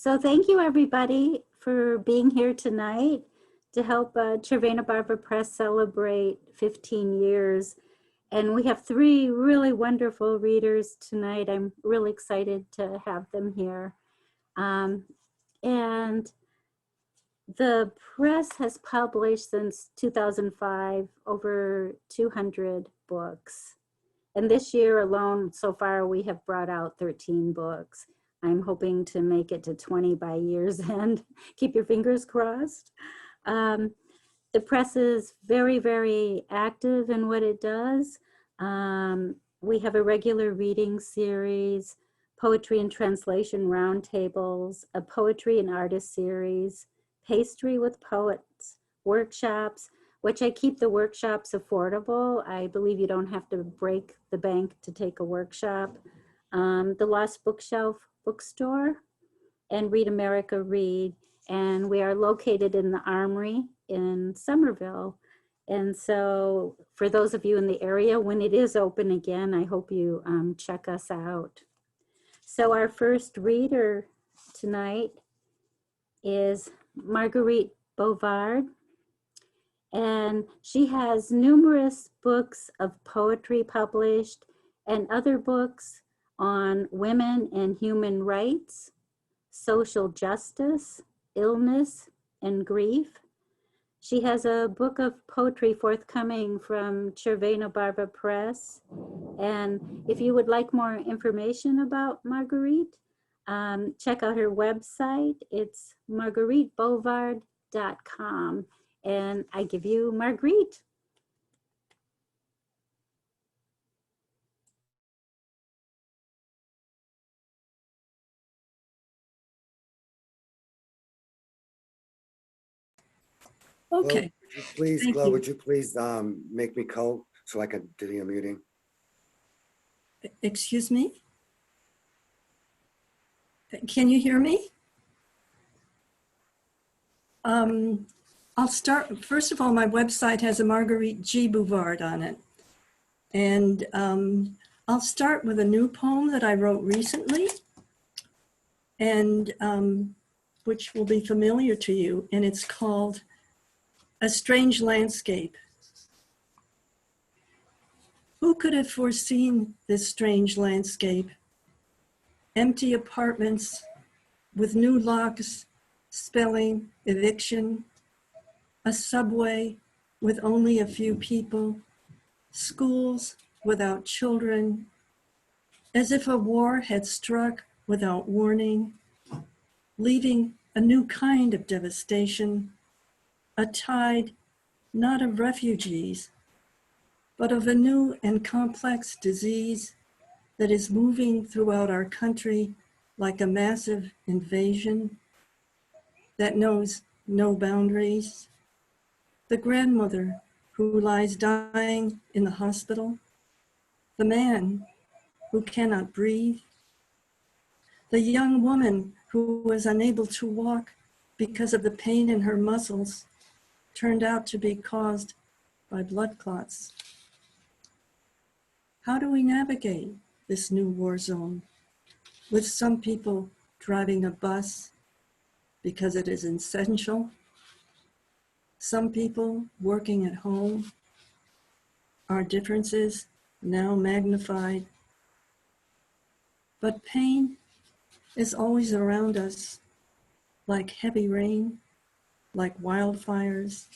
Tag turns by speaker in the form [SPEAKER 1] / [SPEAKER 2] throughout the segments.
[SPEAKER 1] So thank you everybody for being here tonight to help Červená Barva Press celebrate 15 years. And we have 3 really wonderful readers tonight. I'm really excited to have them here. And the press has published since 2005 over 200 books. And this year alone, so far, we have brought out 13 books. I'm hoping to make it to 20 by year's end. Keep your fingers crossed. The press is very, very active in what it does. We have a regular reading series, poetry and translation roundtables, a poetry and artist series, pastry with poets, workshops, which I keep the workshops affordable. I believe you don't have to break the bank to take a workshop. The Lost Bookshelf bookstore, and Read America Read. And we are located in the Armory in Somerville. And so for those of you in the area, when it is open again, I hope you check us out. So our first reader tonight is Marguerite Bouvard. And she has numerous books of poetry published and other books on women and human rights, social justice, illness, and grief. She has a book of poetry forthcoming from Červená Barva Press. And if you would like more information about Marguerite, check out her website. It's margueriteBouvard.com. And I give you Marguerite.
[SPEAKER 2] Okay.
[SPEAKER 3] Please, Glo, would you please make me co so I can do the unmuting?
[SPEAKER 2] Excuse me? Can you hear me? I'll start. First of all, my website has a Marguerite G. Bouvard on it. And I'll start with a new poem that I wrote recently, and which will be familiar to you. And it's called A Strange Landscape. Who could have foreseen this strange landscape? Empty apartments with new locks spelling eviction, a subway with only a few people, schools without children, as if a war had struck without warning, leaving a new kind of devastation, a tide not of refugees, but of a new and complex disease that is moving throughout our country like a massive invasion that knows no boundaries. The grandmother who lies dying in the hospital, the man who cannot breathe, the young woman who was unable to walk because of the pain in her muscles turned out to be caused by blood clots. How do we navigate this new war zone with some people driving a bus because it is essential, some people working at home, our differences now magnified, but pain is always around us like heavy rain, like wildfires.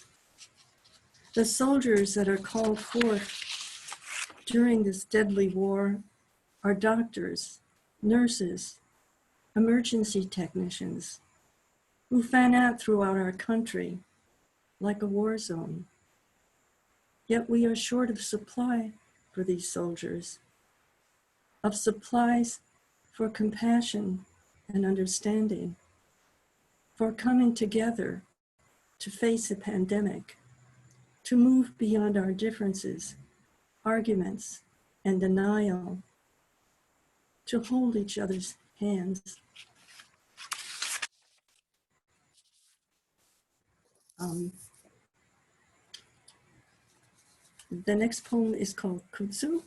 [SPEAKER 2] The soldiers that are called forth during this deadly war are doctors, nurses, emergency technicians who fan out throughout our country like a war zone. Yet we are short of supply for these soldiers, of supplies for compassion and understanding, for coming together to face a pandemic, to move beyond our differences, arguments, and denial, to hold each other's hands. The next poem is called Kudzu.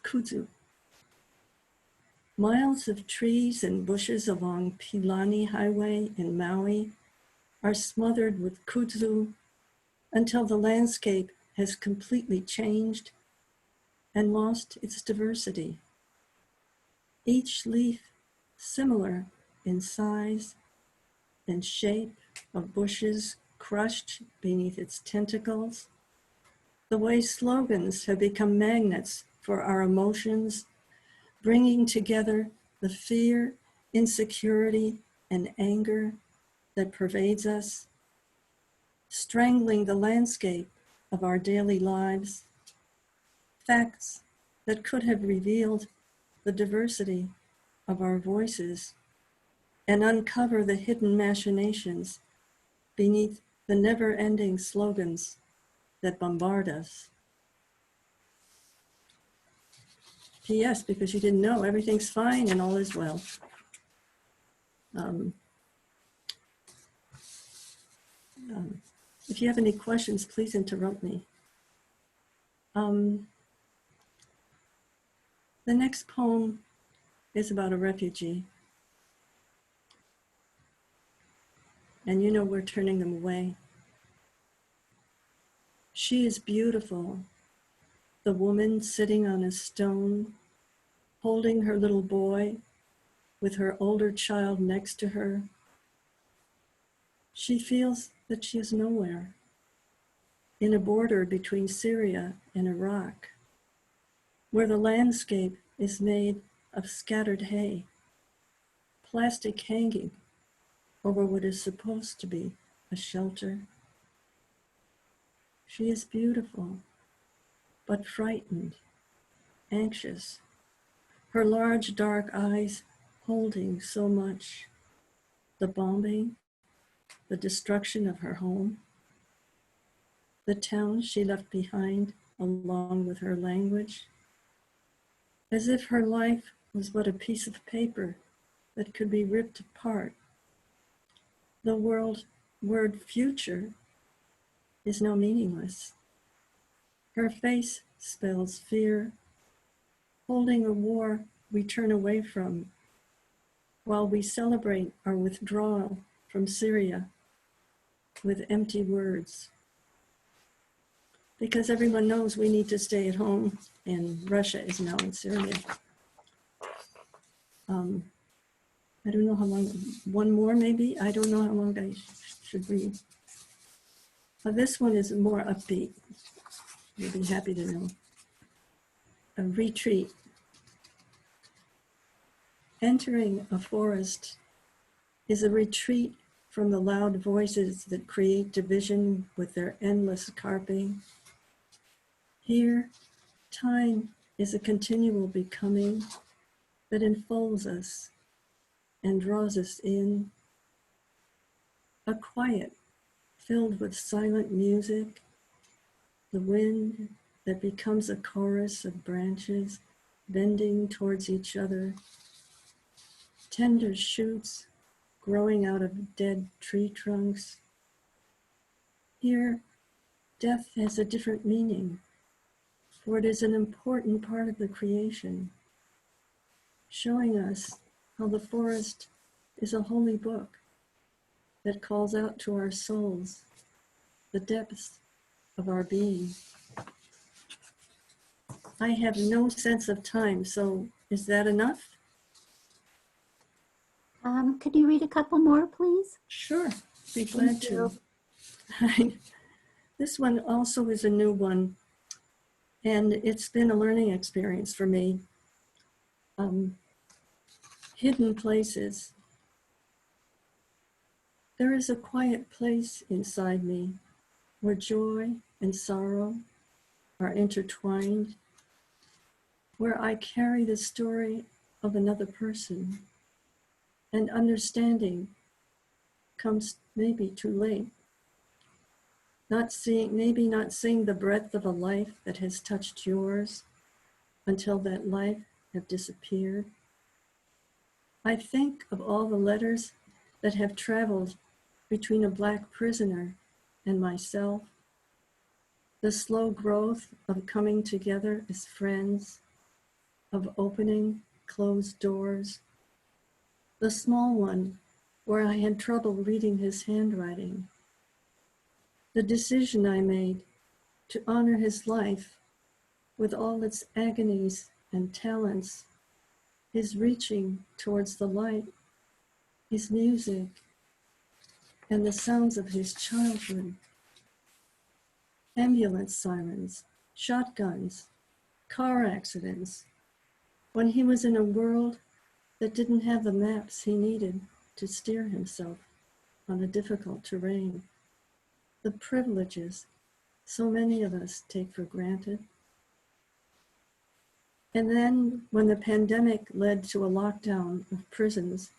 [SPEAKER 2] Kudzu. Miles of trees and bushes along Pilani Highway in Maui are smothered with kudzu until the landscape has completely changed and lost its diversity. Each leaf similar in size and shape of bushes crushed beneath its tentacles. The way slogans have become magnets for our emotions, bringing together the fear, insecurity, and anger that pervades us, strangling the landscape of our daily lives, facts that could have revealed the diversity of our voices and uncover the hidden machinations beneath the never-ending slogans that bombard us. P.S. Because you didn't know, everything's fine and all is well. If you have any questions, please interrupt me. The next poem is about a refugee. And you know we're turning them away. She is beautiful, the woman sitting on a stone, holding her little boy with her older child next to her. She feels that she is nowhere, in a border between Syria and Iraq, where the landscape is made of scattered hay, plastic hanging over what is supposed to be a shelter. She is beautiful, but frightened, anxious, her large dark eyes holding so much: the bombing, the destruction of her home, the town she left behind along with her language, as if her life was but a piece of paper that could be ripped apart. The word future is now meaningless. Her face spells fear, holding a war we turn away from while we celebrate our withdrawal from Syria with empty words. Because everyone knows we need to stay at home and Russia is now in Syria. I don't know how long, one more maybe? I don't know how long I should read. This one is more upbeat. You'll be happy to know. A retreat. Entering a forest is a retreat from the loud voices that create division with their endless carping. Here, time is a continual becoming that enfolds us and draws us in. A quiet filled with silent music, the wind that becomes a chorus of branches bending towards each other, tender shoots growing out of dead tree trunks. Here, death has a different meaning, for it is an important part of the creation, showing us how the forest is a holy book that calls out to our souls, the depths of our being. I have no sense of time, so is that enough?
[SPEAKER 1] Could you read a couple more, please?
[SPEAKER 2] Sure, be glad to. This one also is a new one, and it's been a learning experience for me. Hidden places. There is a quiet place inside me where joy and sorrow are intertwined, where I carry the story of another person, and understanding comes maybe too late. Maybe not seeing the breadth of a life that has touched yours until that life have disappeared. I think of all the letters that have traveled between a Black prisoner and myself, the slow growth of coming together as friends, of opening closed doors. The small one where I had trouble reading his handwriting. The decision I made to honor his life with all its agonies and talents, his reaching towards the light, his music, and the sounds of his childhood. Ambulance sirens, shotguns, car accidents, when he was in a world that didn't have the maps he needed to steer himself on a difficult terrain. The privileges so many of us take for granted. And then when the pandemic led to a lockdown of prisons,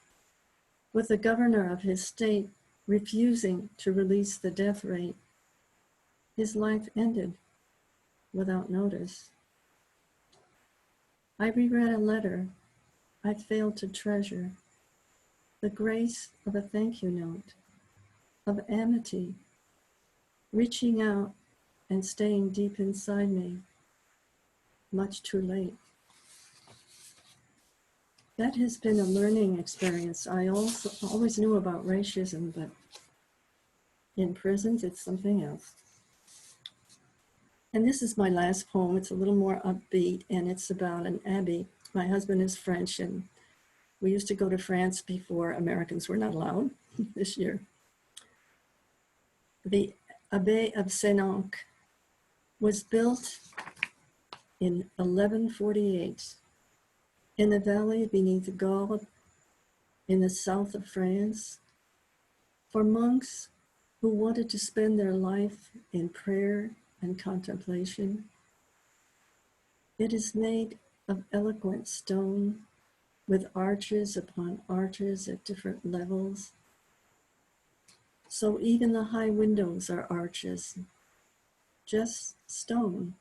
[SPEAKER 2] with the governor of his state refusing to release the death rate, his life ended without notice. I reread a letter I failed to treasure, the grace of a thank you note, of amity, reaching out and staying deep inside me, much too late. That has been a learning experience. I also always knew about racism, but in prisons, it's something else. And this is my last poem. It's a little more upbeat, and it's about an abbey. My husband is French, and we used to go to France before Americans were not allowed this year. The Abbey of Saint-Onc was built in 1148 in the valley beneath the Gaure in the south of France for monks who wanted to spend their life in prayer and contemplation. It is made of eloquent stone with arches upon arches at different levels. So even the high windows are arches, just stone,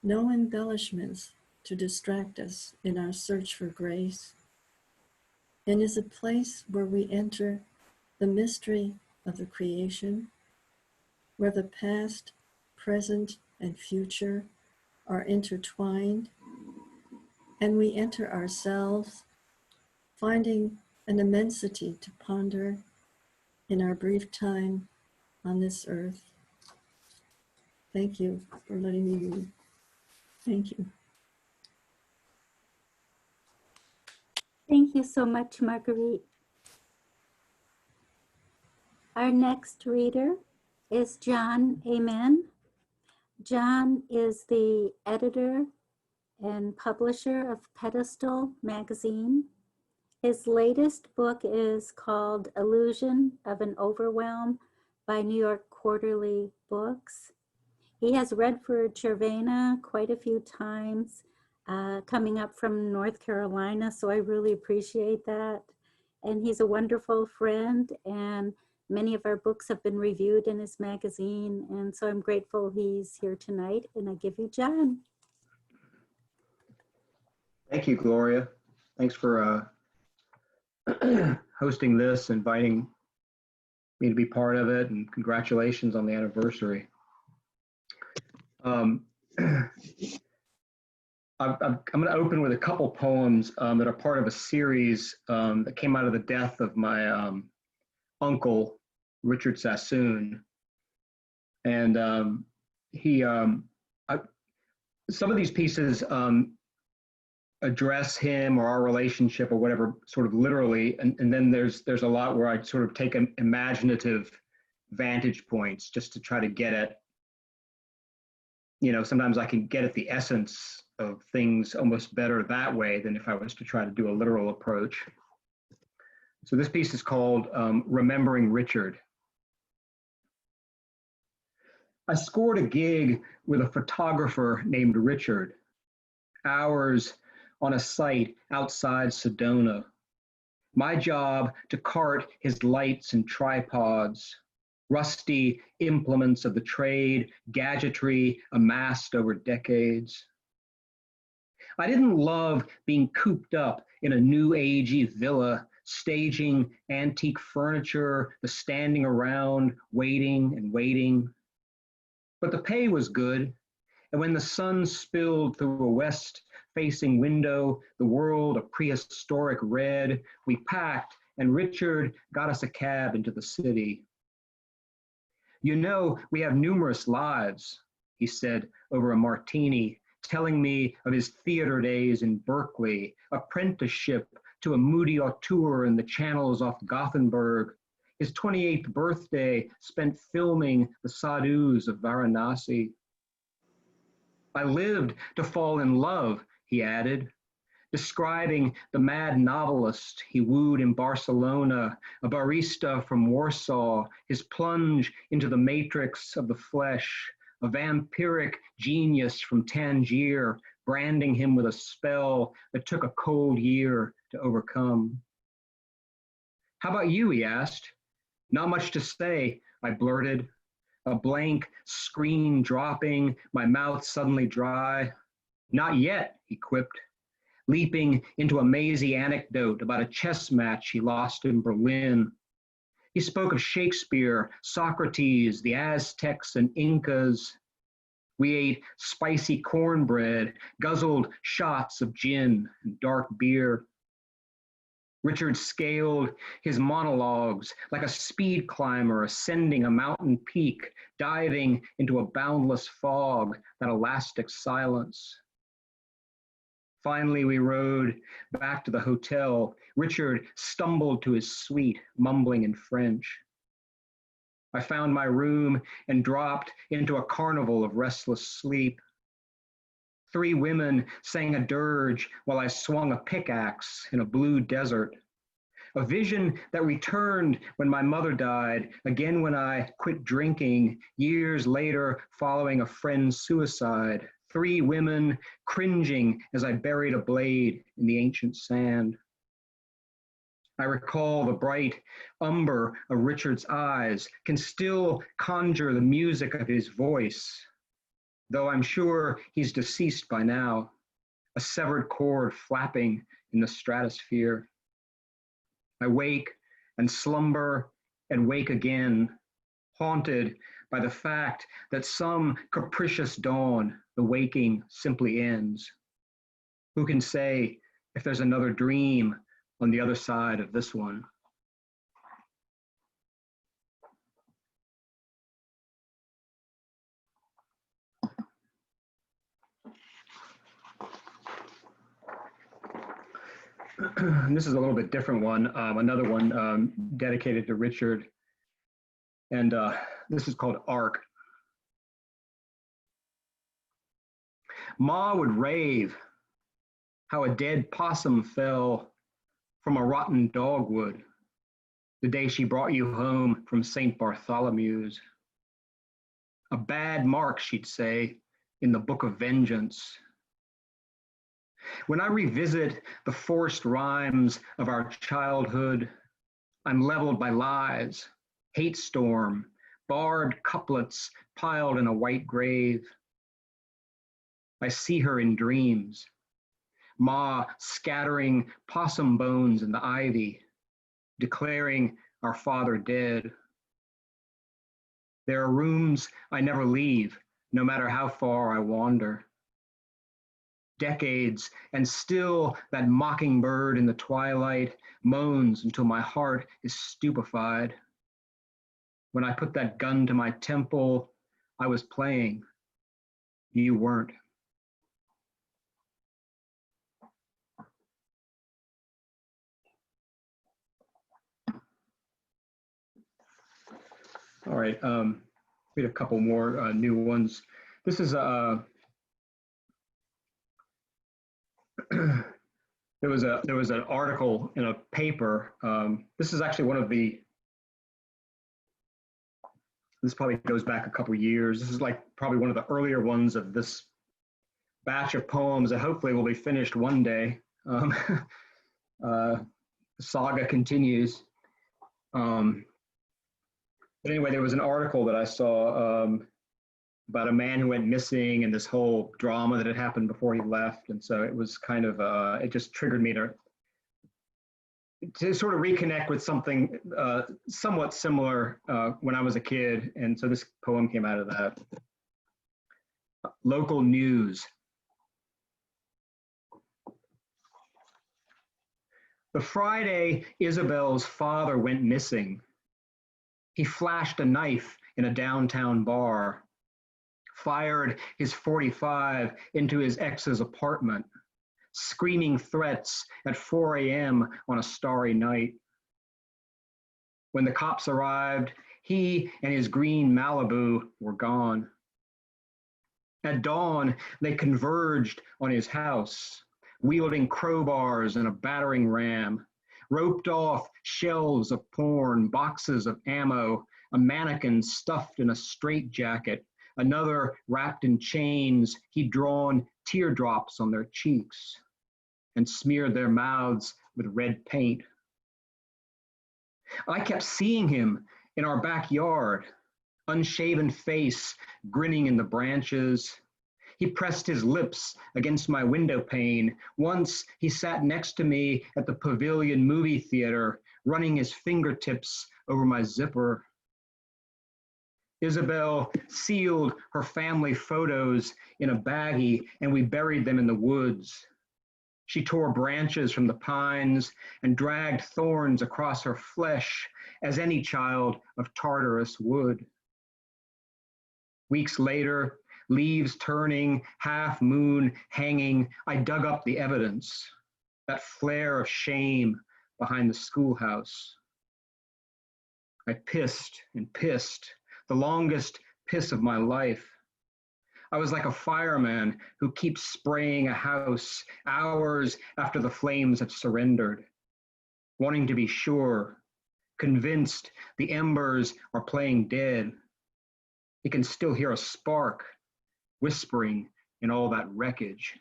[SPEAKER 2] no embellishments to distract us in our search for grace, and is a place where we enter the mystery of the creation, where the past, present, and future are intertwined, and we enter ourselves, finding an immensity to ponder in our brief time on this earth. Thank you for letting me read. Thank you.
[SPEAKER 1] Thank you so much, Marguerite. Our next reader is John Amen. John is the editor and publisher of Pedestal magazine. His latest book is called Illusion of an Overwhelm by New York Quarterly Books. He has read for Cervena quite a few times, coming up from North Carolina, so I really appreciate that. And he's a wonderful friend, and many of our books have been reviewed in his magazine, and so I'm grateful he's here tonight, and I give you John.
[SPEAKER 4] Thank you, Gloria. Thanks for hosting this, inviting me to be part of it, and congratulations on the anniversary. I'm going to open with a couple poems that are part of a series that came out of the death of my uncle, Richard Sassoon. And some of these pieces address him or our relationship or whatever, sort of literally, and then there's a lot where I sort of take an imaginative vantage points just to try to get at, you know, sometimes I can get at the essence of things almost better that way than if I was to try to do a literal approach. So this piece is called Remembering Richard. I scored a gig with a photographer named Richard, hours on a site outside Sedona. My job to cart his lights and tripods, rusty implements of the trade, gadgetry amassed over decades. I didn't love being cooped up in a new agey villa, staging antique furniture, the standing around, waiting and waiting. But the pay was good, and when the sun spilled through a West facing window, the world a prehistoric red. We packed, and Richard got us a cab into the city. You know, we have numerous lives, he said over a martini, telling me of his theater days in Berkeley, apprenticeship to a moody auteur in the channels off Gothenburg, his 28th birthday spent filming the sadhus of Varanasi. I lived to fall in love, he added, describing the mad novelist he wooed in Barcelona, a barista from Warsaw, his plunge into the matrix of the flesh, a vampiric genius from Tangier, branding him with a spell that took a cold year to overcome. How about you, he asked. Not much to say, I blurted, a blank screen dropping, my mouth suddenly dry. Not yet, he quipped, leaping into a mazy anecdote about a chess match he lost in Berlin. He spoke of Shakespeare, Socrates, the Aztecs and Incas. We ate spicy cornbread, guzzled shots of gin and dark beer. Richard scaled his monologues like a speed climber ascending a mountain peak, diving into a boundless fog, that elastic silence. Finally, we rode back to the hotel. Richard stumbled to his suite, mumbling in French. I found my room and dropped into a carnival of restless sleep. 3 women sang a dirge while I swung a pickaxe in a blue desert. A vision that returned when my mother died, again when I quit drinking, years later following a friend's suicide. 3 women cringing as I buried a blade in the ancient sand. I recall the bright umber of Richard's eyes, can still conjure the music of his voice, though I'm sure he's deceased by now, a severed cord flapping in the stratosphere. I wake and slumber and wake again, haunted by the fact that some capricious dawn, the waking simply ends. Who can say if there's another dream on the other side of this one? This is a little bit different one, another one dedicated to Richard. And this is called Ark. Ma would rave how a dead possum fell from a rotten dogwood the day she brought you home from St. Bartholomew's. A bad mark, she'd say, in the book of vengeance. When I revisit the forced rhymes of our childhood, I'm leveled by lies, hate storm, barbed couplets piled in a white grave. I see her in dreams, Ma scattering possum bones in the ivy, declaring our father dead. There are rooms I never leave, no matter how far I wander. Decades, and still that mockingbird in the twilight moans until my heart is stupefied. When I put that gun to my temple, I was playing. You weren't. All right, we had a couple more new ones. This is there was an article in a paper. This is actually one of the. This probably goes back a couple years. This is like probably one of the earlier ones of this batch of poems that hopefully will be finished one day. The saga continues. But anyway, there was an article that I saw about a man who went missing and this whole drama that had happened before he left. And so it was kind of, it just triggered me to sort of reconnect with something somewhat similar when I was a kid. And so this poem came out of that. Local news. The Friday Isabel's father went missing. He flashed a knife in a downtown bar, fired his .45 into his ex's apartment, screaming threats at 4 a.m. on a starry night. When the cops arrived, he and his green Malibu were gone. At dawn, they converged on his house, wielding crowbars and a battering ram, roped off shelves of porn, boxes of ammo, a mannequin stuffed in a straitjacket, another wrapped in chains. He'd drawn teardrops on their cheeks and smeared their mouths with red paint. I kept seeing him in our backyard, unshaven face grinning in the branches. He pressed his lips against my window pane. Once he sat next to me at the Pavilion movie theater, running his fingertips over my zipper. Isabel sealed her family photos in a baggie, and we buried them in the woods. She tore branches from the pines and dragged thorns across her flesh, as any child of Tartarus would. Weeks later, leaves turning, half moon hanging, I dug up the evidence, that flare of shame behind the schoolhouse. I pissed and pissed, the longest piss of my life. I was like a fireman who keeps spraying a house hours after the flames have surrendered, wanting to be sure, convinced the embers are playing dead. He can still hear a spark whispering in all that wreckage.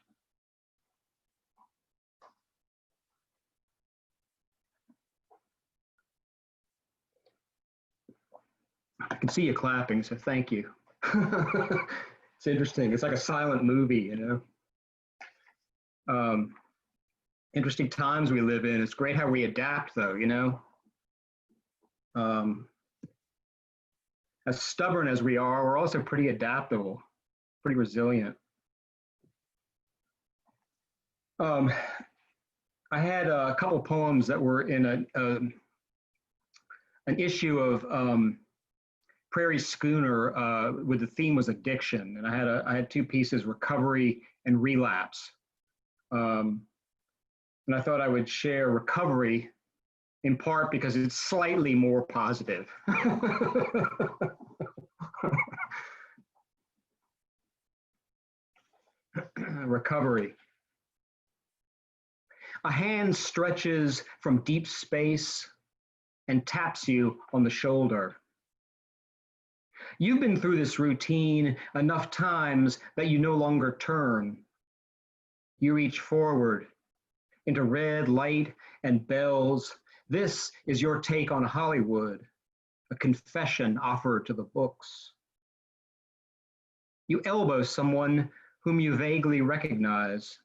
[SPEAKER 4] I can see you clapping, so thank you. It's interesting. It's like a silent movie, you know? Interesting times we live in. It's great how we adapt, though, you know? As stubborn as we are, we're also pretty adaptable, pretty resilient. I had a couple poems that were in an issue of Prairie Schooner with the theme was addiction, and I had two pieces, recovery and relapse. And I thought I would share recovery in part because it's slightly more positive. Recovery. A hand stretches from deep space and taps you on the shoulder. You've been through this routine enough times that you no longer turn. You reach forward into red light and bells. This is your take on Hollywood, a confession offered to the books. You elbow someone whom you vaguely recognize.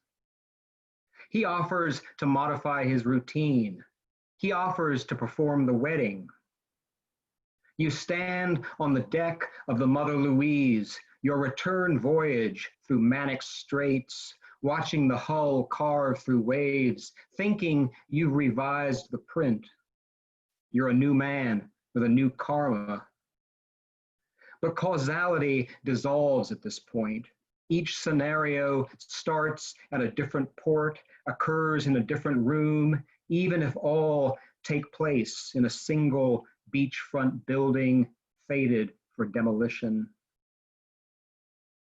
[SPEAKER 4] He offers to modify his routine. He offers to perform the wedding. You stand on the deck of the Mother Louise, your return voyage through manic straits, watching the hull carve through waves, thinking you've revised the print. You're a new man with a new karma. But causality dissolves at this point. Each scenario starts at a different port, occurs in a different room, even if all take place in a single beachfront building fated for demolition.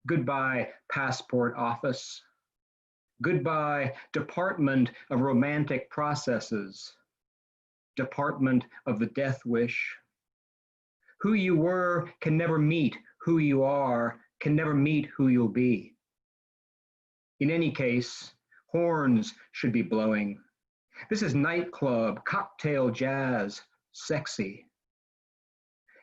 [SPEAKER 4] Goodbye, passport office. Goodbye, Department of Romantic Processes. Department of the Death Wish. Who you were can never meet who you are, can never meet who you'll be. In any case, horns should be blowing. This is nightclub, cocktail jazz, sexy.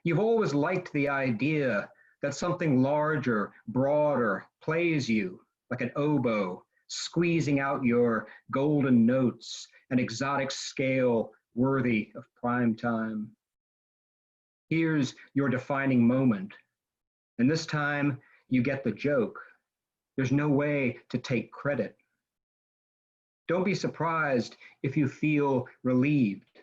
[SPEAKER 4] You've always liked the idea that something larger, broader, plays you like an oboe, squeezing out your golden notes, an exotic scale worthy of prime time. Here's your defining moment. And this time you get the joke. There's no way to take credit. Don't be surprised if you feel relieved.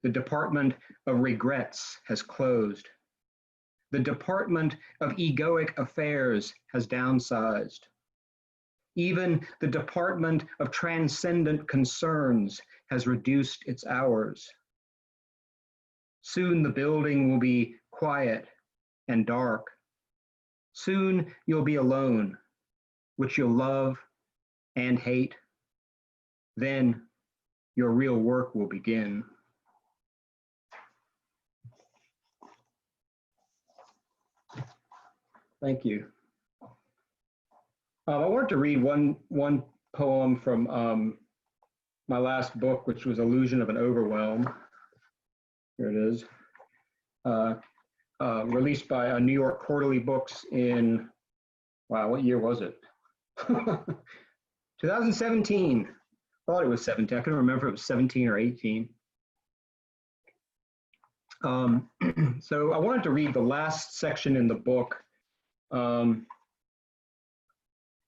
[SPEAKER 4] The Department of Regrets has closed. The Department of Egoic Affairs has downsized. Even the Department of Transcendent Concerns has reduced its hours. Soon the building will be quiet and dark. Soon you'll be alone, which you'll love and hate. Then your real work will begin. Thank you. I wanted to read one poem from my last book, which was Illusion of an Overwhelm. Here it is. Released by New York Quarterly Books in, wow, what year was it? 2017. I thought it was 17. I couldn't remember if it was 17 or 18. So I wanted to read the last section in the book.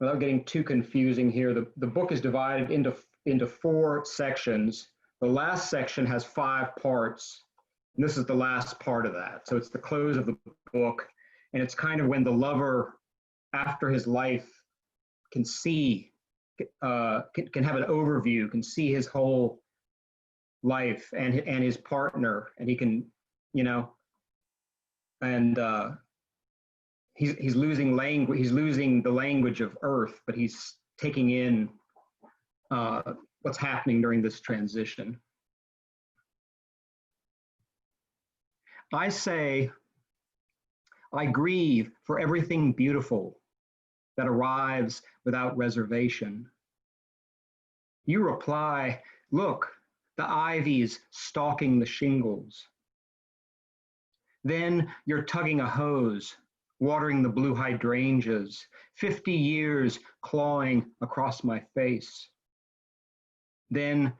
[SPEAKER 4] Without getting too confusing here, the book is divided into 4 sections. The last section has 5 parts, and this is the last part of that. So it's the close of the book, and it's kind of when the lover, after his life, can see, can have an overview, can see his whole life and his partner, and he can, you know, and he's losing language. He's losing the language of Earth, but he's taking in what's happening during this transition. I say, I grieve for everything beautiful that arrives without reservation. You reply, look, the ivy's stalking the shingles. Then you're tugging a hose, watering the blue hydrangeas, 50 years clawing across my face. Then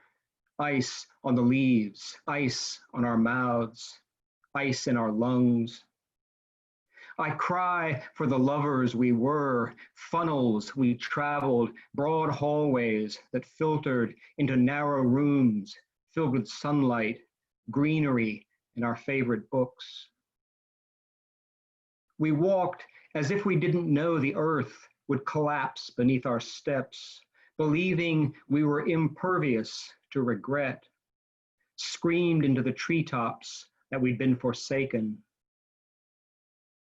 [SPEAKER 4] ice on the leaves, ice on our mouths, ice in our lungs. I cry for the lovers we were, funnels we traveled, broad hallways that filtered into narrow rooms filled with sunlight, greenery, and our favorite books. We walked as if we didn't know the earth would collapse beneath our steps, believing we were impervious to regret, screamed into the treetops that we'd been forsaken.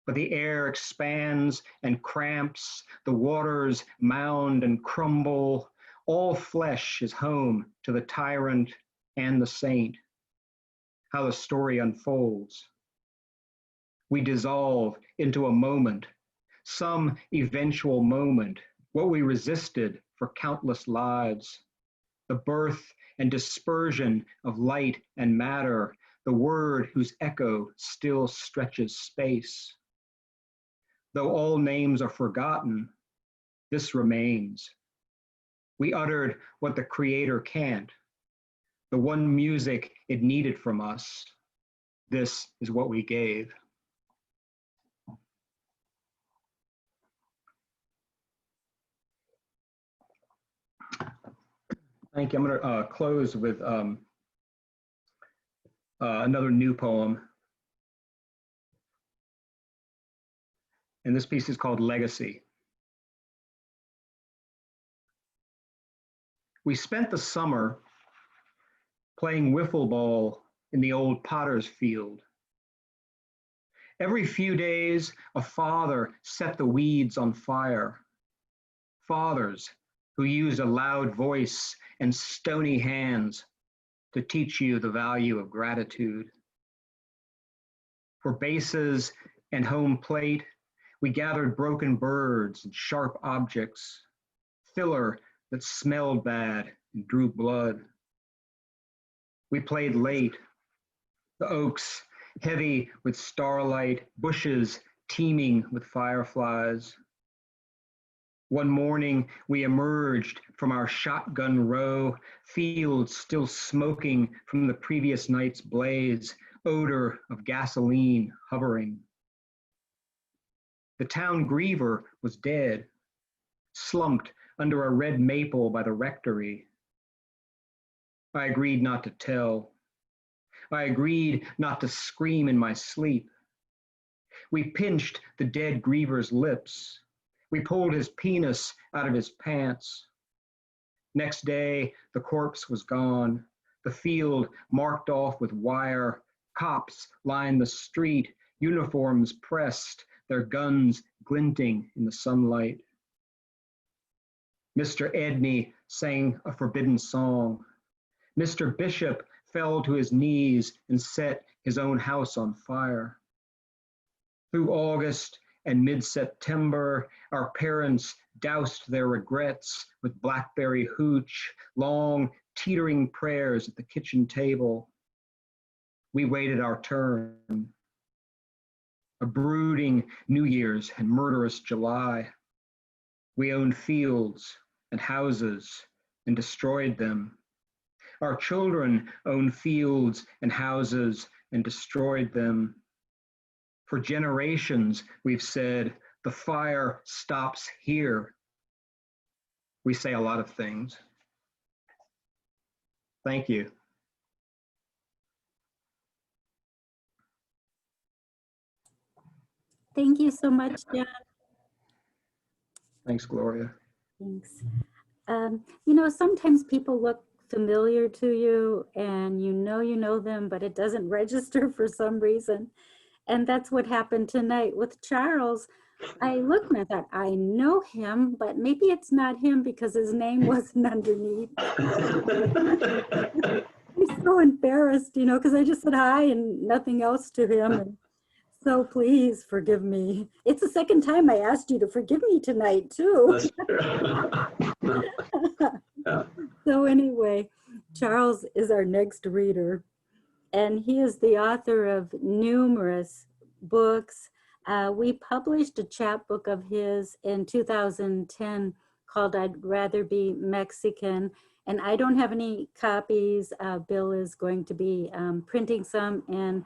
[SPEAKER 4] But the air expands and cramps, the waters mound and crumble, all flesh is home to the tyrant and the saint. How the story unfolds. We dissolve into a moment, some eventual moment, what we resisted for countless lives, the birth and dispersion of light and matter, the word whose echo still stretches space. Though all names are forgotten, this remains. We uttered what the Creator can't, the one music it needed from us. This is what we gave. Thank you. I'm going to close with another new poem. And this piece is called Legacy. We spent the summer playing wiffle ball in the old potter's field. Every few days, a father set the weeds on fire. Fathers who used a loud voice and stony hands to teach you the value of gratitude. For bases and home plate, we gathered broken birds and sharp objects, filler that smelled bad and drew blood. We played late, the oaks heavy with starlight, bushes teeming with fireflies. One morning, we emerged from our shotgun row, fields still smoking from the previous night's blaze, odor of gasoline hovering. The town griever was dead, slumped under a red maple by the rectory. I agreed not to tell. I agreed not to scream in my sleep. We pinched the dead griever's lips. We pulled his penis out of his pants. Next day, the corpse was gone. The field marked off with wire. Cops lined the street, uniforms pressed, their guns glinting in the sunlight. Mr. Edney sang a forbidden song. Mr. Bishop fell to his knees and set his own house on fire. Through August and mid-September, our parents doused their regrets with blackberry hooch, long teetering prayers at the kitchen table. We waited our turn. A brooding New Year's and murderous July. We owned fields and houses and destroyed them. Our children owned fields and houses and destroyed them. For generations, we've said, the fire stops here. We say a lot of things. Thank you.
[SPEAKER 1] Thank you so much, John.
[SPEAKER 4] Thanks, Gloria.
[SPEAKER 1] Thanks. You know, sometimes people look familiar to you and you know them, but it doesn't register for some reason. And that's what happened tonight with Charles. I looked and I thought, I know him, but maybe it's not him because his name wasn't underneath. I'm so embarrassed, you know, because I just said hi and nothing else to him. And so please forgive me. It's the second time I asked you to forgive me tonight, too.
[SPEAKER 5] Yeah.
[SPEAKER 1] So anyway, Charles is our next reader, and he is the author of numerous books. We published a chapbook of his in 2010 called I'd Rather Be Mexican, and I don't have any copies. Bill is going to be printing some, and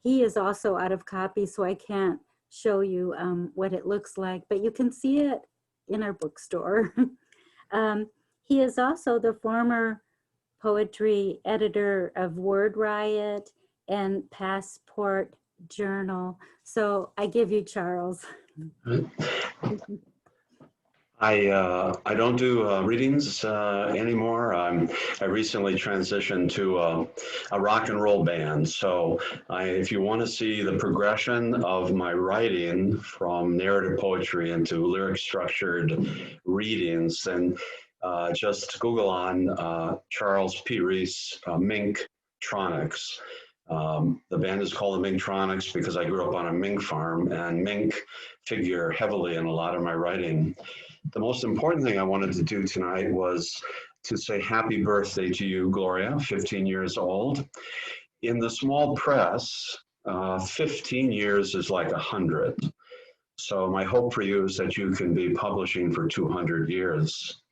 [SPEAKER 1] he is also out of copies, so I can't show you what it looks like, but you can see it in our bookstore. He is also the former poetry editor of Word Riot and Passport Journal. So I give you Charles.
[SPEAKER 5] I don't do readings anymore. I recently transitioned to a rock and roll band. So if you want to see the progression of my writing from narrative poetry into lyric structured readings, then just Google on Charles P. Ries, Mink-tronics. The band is called the Mink-tronics because I grew up on a mink farm, and mink figure heavily in a lot of my writing. The most important thing I wanted to do tonight was to say happy birthday to you, Gloria, 15 years old. In the small press, 15 years is like 100. So my hope for you is that you can be publishing for 200 years.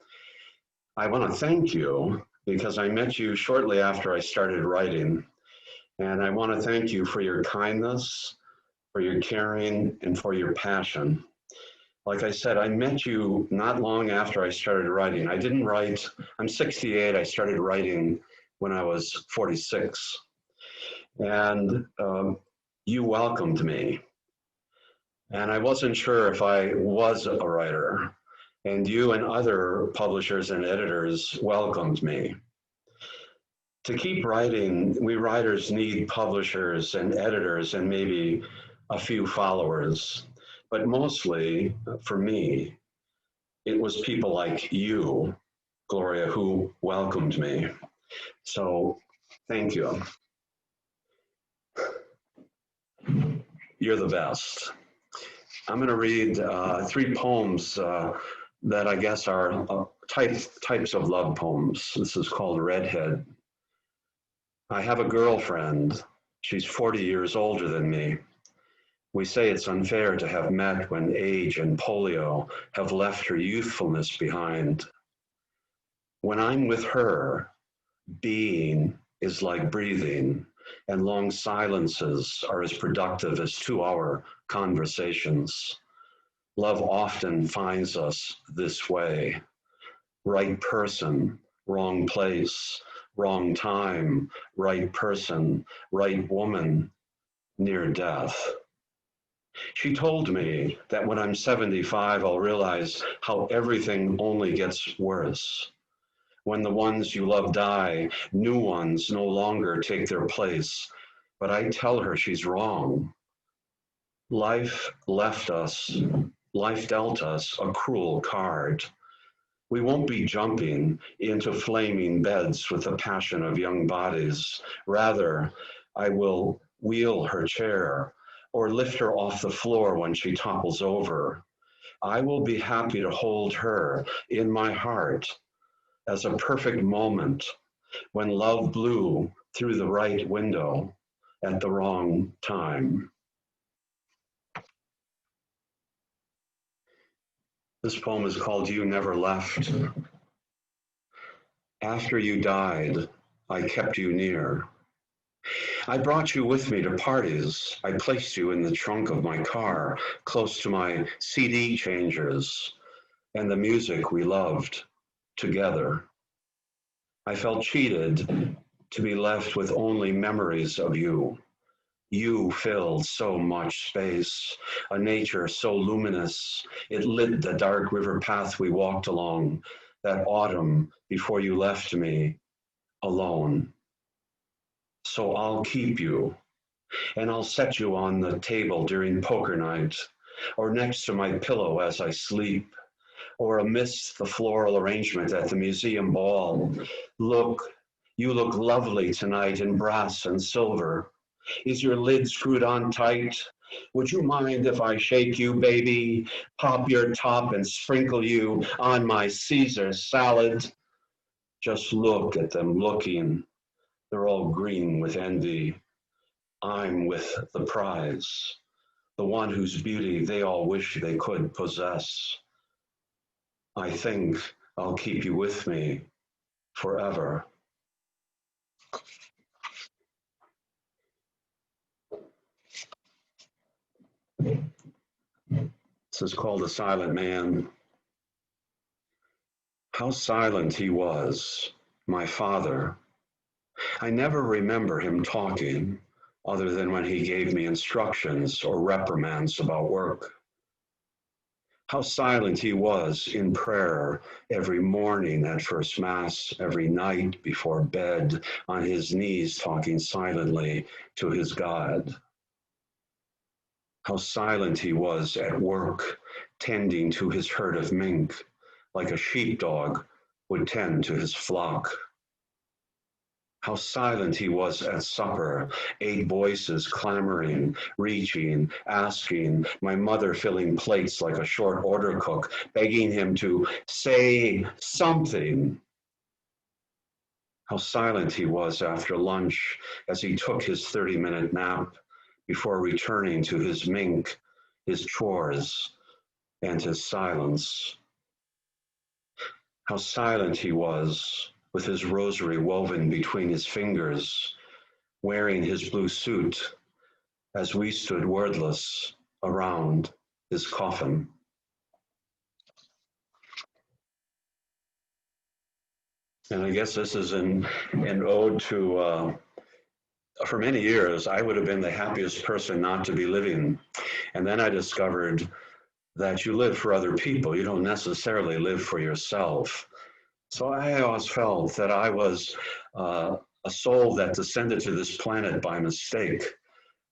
[SPEAKER 5] I want to thank you because I met you shortly after I started writing. And I want to thank you for your kindness, for your caring, and for your passion. Like I said, I met you not long after I started writing. I didn't write, I'm 68, I started writing when I was 46. And you welcomed me. And I wasn't sure if I was a writer. And you and other publishers and editors welcomed me. To keep writing, we writers need publishers and editors and maybe a few followers. But mostly, for me, it was people like you, Gloria, who welcomed me. So thank you. You're the best. I'm going to read 3 poems that I guess are types of love poems. This is called Redhead. I have a girlfriend. She's 40 years older than me. We say it's unfair to have met when age and polio have left her youthfulness behind. When I'm with her, being is like breathing, and long silences are as productive as 2-hour conversations. Love often finds us this way. right person, wrong place, wrong time, right person, right woman, near death. She told me that when I'm 75, I'll realize how everything only gets worse. When the ones you love die, new ones no longer take their place. But I tell her she's wrong. Life dealt us a cruel card. We won't be jumping into flaming beds with the passion of young bodies. Rather, I will wheel her chair or lift her off the floor when she topples over. I will be happy to hold her in my heart as a perfect moment when love blew through the right window at the wrong time. This poem is called You Never Left. After you died, I kept you near. I brought you with me to parties. I placed you in the trunk of my car, close to my CD changers and the music we loved together. I felt cheated to be left with only memories of you. You filled so much space, a nature so luminous, it lit the dark river path we walked along that autumn before you left me alone. So I'll keep you, and I'll set you on the table during poker night, or next to my pillow as I sleep, or amidst the floral arrangement at the museum ball. Look, you look lovely tonight in brass and silver. Is your lid screwed on tight? Would you mind if I shake you, baby, pop your top and sprinkle you on my Caesar salad? Just look at them looking. They're all green with envy. I'm with the prize, the one whose beauty they all wish they could possess. I think I'll keep you with me forever. This is called A Silent Man. How silent he was, my father. I never remember him talking, other than when he gave me instructions or reprimands about work. How silent he was in prayer every morning at first Mass, every night before bed, on his knees talking silently to his God. How silent he was at work, tending to his herd of mink, like a sheepdog would tend to his flock. How silent he was at supper, 8 voices clamoring, reaching, asking, my mother filling plates like a short order cook, begging him to say something. How silent he was after lunch as he took his 30-minute nap before returning to his mink, his chores, and his silence. How silent he was with his rosary woven between his fingers, wearing his blue suit as we stood wordless around his coffin. And I guess this is an ode to, for many years, I would have been the happiest person not to be living. And then I discovered that you live for other people. You don't necessarily live for yourself. So I always felt that I was a soul that descended to this planet by mistake.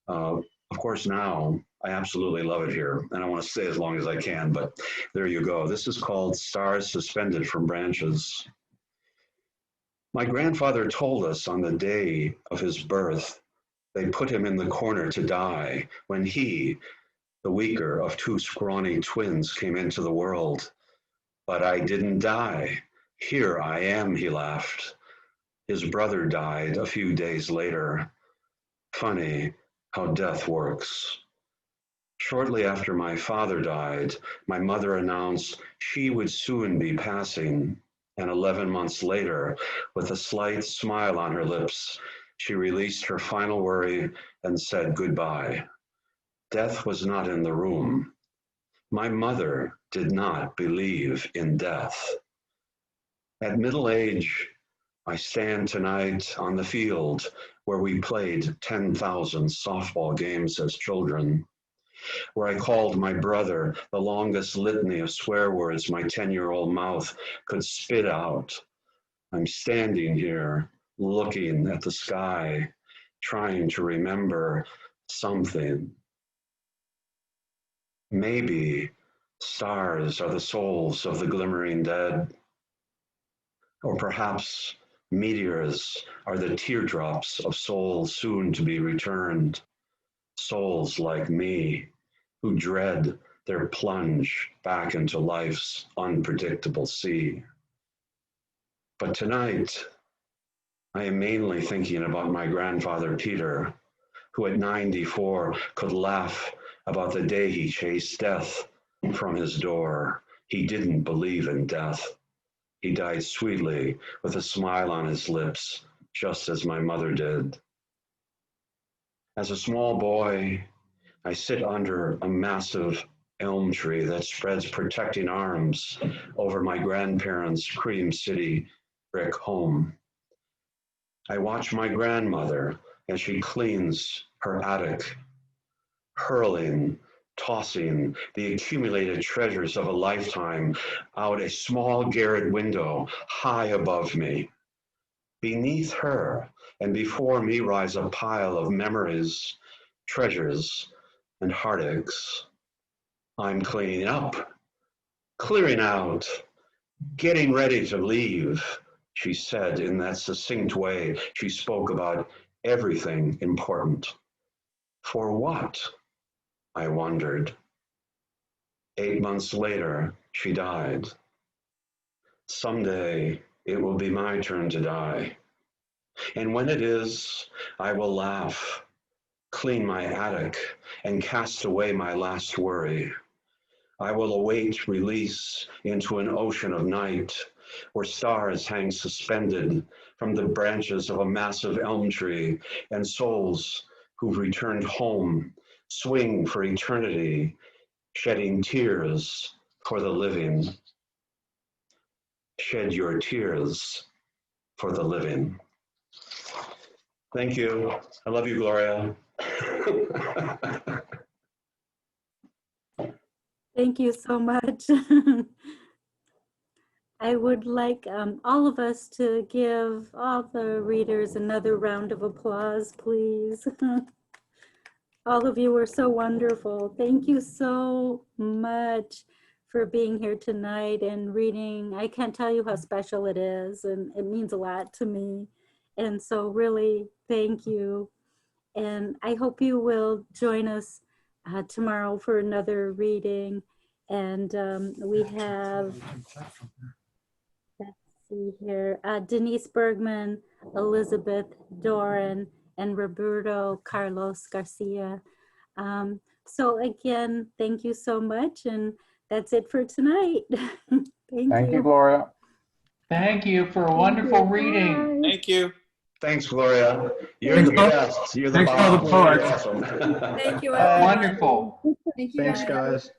[SPEAKER 5] Of course, now I absolutely love it here, and I want to stay as long as I can, but there you go. This is called Stars Suspended from Branches. My grandfather told us on the day of his birth, they put him in the corner to die when he, the weaker of 2 scrawny twins, came into the world. But I didn't die. Here I am, he laughed. His brother died a few days later. Funny how death works. Shortly after my father died, my mother announced she would soon be passing, and 11 months later, with a slight smile on her lips, she released her final worry and said goodbye. Death was not in the room. My mother did not believe in death. At middle age, I stand tonight on the field where we played 10,000 softball games as children, where I called my brother the longest litany of swear words my 10-year-old mouth could spit out. I'm standing here looking at the sky, trying to remember something. Maybe stars are the souls of the glimmering dead, or perhaps meteors are the teardrops of souls soon to be returned, souls like me who dread their plunge back into life's unpredictable sea. But tonight, I am mainly thinking about my grandfather Peter, who at 94 could laugh about the day he chased death from his door. He didn't believe in death. He died sweetly with a smile on his lips, just as my mother did. As a small boy, I sit under a massive elm tree that spreads protecting arms over my grandparents' Cream City brick home. I watch my grandmother as she cleans her attic, hurling, tossing the accumulated treasures of a lifetime out a small garret window high above me. Beneath her and before me rise a pile of memories, treasures, and heartaches. I'm cleaning up, clearing out, getting ready to leave, she said in that succinct way she spoke about everything important. For what? I wondered. 8 months later, she died. Someday, it will be my turn to die. And when it is, I will laugh, clean my attic, and cast away my last worry. I will await release into an ocean of night where stars hang suspended from the branches of a massive elm tree, and souls who've returned home swing for eternity, shedding tears for the living. Shed your tears for the living. Thank you. I love you, Gloria.
[SPEAKER 1] Thank you so much. I would like all of us to give all the readers another round of applause, please. All of you were so wonderful. Thank you so much for being here tonight and reading. I can't tell you how special it is, and it means a lot to me. And so really, thank you. And I hope you will join us tomorrow for another reading. And we have, let's see here, Denise Bergman, Elizabeth Doran, and Roberto Carlos Garcia. So again, thank you so much. And that's it for tonight.
[SPEAKER 6] Thank you, Gloria.
[SPEAKER 7] Thank you for a
[SPEAKER 1] Thank
[SPEAKER 7] wonderful
[SPEAKER 1] you.
[SPEAKER 7] reading.
[SPEAKER 1] Bye.
[SPEAKER 8] Thank you.
[SPEAKER 5] Thanks, Gloria. You're
[SPEAKER 1] Thanks,
[SPEAKER 5] the best. You're the
[SPEAKER 6] Thanks for all the
[SPEAKER 5] bomb.
[SPEAKER 6] poets.
[SPEAKER 5] You're awesome.
[SPEAKER 9] Thank you,
[SPEAKER 7] Oh,
[SPEAKER 9] everyone.
[SPEAKER 7] wonderful.
[SPEAKER 9] Thank you.
[SPEAKER 4] Thanks, guys.